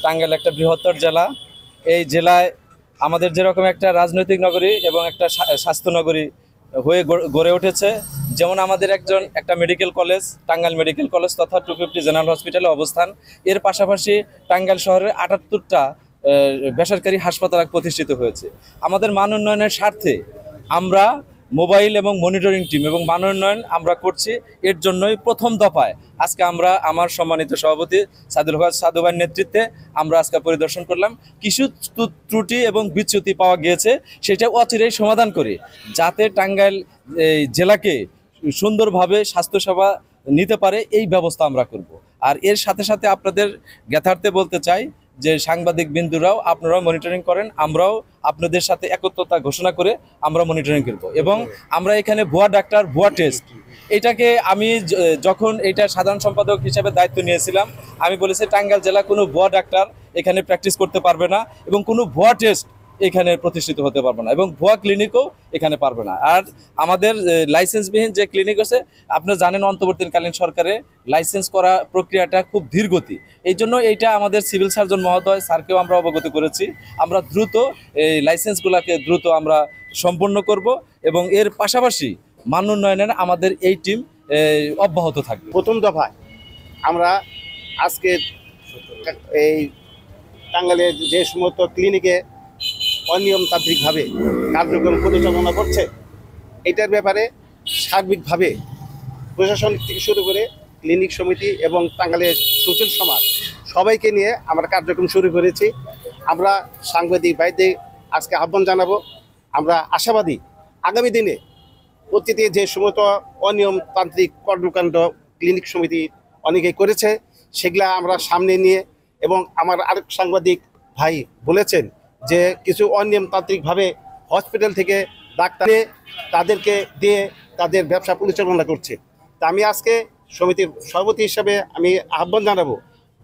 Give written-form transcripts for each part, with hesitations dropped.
টাঙ্গাইল একটা বৃহত্তর জেলা। এই জেলায় আমাদের যেরকম একটা রাজনৈতিক নগরী এবং একটা স্বাস্থ্য নগরী হয়ে গড়ে উঠেছে, যেমন আমাদের একটা medical college, Tangail medical college তথা 250 জেনারেল হসপিটালে অবস্থান। এর পাশাপাশি টাঙ্গাইল শহরে 78টা বেসরকারি হাসপাতাল প্রতিষ্ঠিত হয়েছে। আমাদের মান উন্নয়নের স্বার্থে আমরা মোবাইল এবং মনিটরিং টিম এবং মান উন্নয়ন আমরা করছি। এর জন্যই প্রথম দফায় আজকে আমরা আমার সম্মানিত সভাপতি সাদু ভাইয়ের নেতৃত্বে আমরা আজকে পরিদর্শন করলাম। কিছু ত্রুটি এবং বিচ্যুতি পাওয়া গিয়েছে, সেটা অচিরেই সমাধান করে যাতে টাঙ্গাইল জেলাকে সুন্দরভাবে স্বাস্থ্যসেবা নিতে পারে এই ব্যবস্থা আমরা করব। আর এর সাথে সাথে আপনাদের জ্ঞাতার্থে বলতে চাই যে সাংবাদিক বিন্দুরাও আপনারাও মনিটরিং করেন, আমরাও আপনাদের সাথে একত্রতা ঘোষণা করে আমরা মনিটরিং করব। এবং আমরা এখানে ভুয়া ডাক্তার, ভুয়া টেস্ট, এটাকে আমি যখন এটা সাধারণ সম্পাদক হিসেবে দায়িত্ব নিয়েছিলাম, আমি বলেছি টাঙ্গাইল জেলা কোনো ভুয়া ডাক্তার এখানে প্র্যাকটিস করতে পারবে না এবং কোনো ভুয়া টেস্ট এখানে প্রতিষ্ঠিত হতে পারবে না এবং ভুয়া ক্লিনিকও এখানে পারবে না। আর আমাদের লাইসেন্সবিহীন যে ক্লিনিক আছে, আপনারা জানেন অন্তর্বর্তীকালীন সরকারে লাইসেন্স করা প্রক্রিয়াটা খুব ধীরগতি। এই জন্য এইটা আমাদের সিভিল সার্জন মহোদয় স্যারকেও আমরা অবগত করেছি। আমরা দ্রুত এই লাইসেন্সগুলোকে দ্রুত আমরা সম্পন্ন করব এবং এর পাশাপাশি মান উন্নয়নের আমাদের এই টিম অব্যাহত থাকবে। প্রথম দফায় আমরা আজকে এই টাঙ্গাইলের যে সমস্ত ক্লিনিকে অনিয়মতান্ত্রিকভাবে কার্যক্রম পরিচালনা করছে, এটার ব্যাপারে সার্বিকভাবে প্রশাসন থেকে শুরু করে ক্লিনিক সমিতি এবং টাঙ্গাইলের সুশীল সমাজ সবাইকে নিয়ে আমরা কার্যক্রম শুরু করেছি। আমরা সাংবাদিক ভাইদের আজকে আহ্বান জানাবো। আমরা আশাবাদী আগামী দিনে অতীতে যে সমস্ত অনিয়মতান্ত্রিক কর্মকাণ্ড ক্লিনিক সমিতি অনেকেই করেছে, সেগুলা আমরা সামনে নিয়ে, এবং আমার আরেক সাংবাদিক ভাই বলেছেন যে কিছু অনিয়মতান্ত্রিকভাবে হসপিটাল থেকে ডাক্তার তাদেরকে দিয়ে তাদের ব্যবসা পরিচালনা করছে। তা আমি আজকে সমিতির সভাপতি হিসাবে আমি আহ্বান জানাবো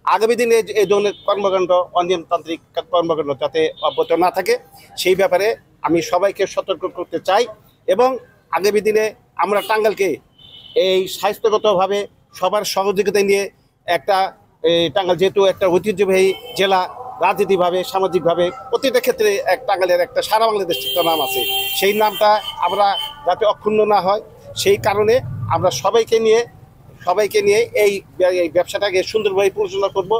আগামী দিনে এই ধরনের কর্মকাণ্ড, অনিয়মতান্ত্রিক কর্মকাণ্ড যাতে অব্যাহত না থাকে, সেই ব্যাপারে আমি সবাইকে সতর্ক করতে চাই। এবং আগামী দিনে আমরা টাঙ্গাইলকে এই স্বাস্থ্যগতভাবে সবার সহযোগিতা নিয়ে একটা টাঙ্গাইল যেহেতু একটা ঐতিহ্যবাহী জেলা, রাজনীতিভাবে সামাজিকভাবে প্রতিটা ক্ষেত্রে এক টাঙ্গাইলের একটা সারা বাংলাদেশ একটা নাম আছে, সেই নামটা আমরা যাতে অক্ষুণ্ণ না হয় সেই কারণে আমরা সবাইকে নিয়ে এই ব্যবসাটাকে সুন্দরভাবে পরিচালনা করব।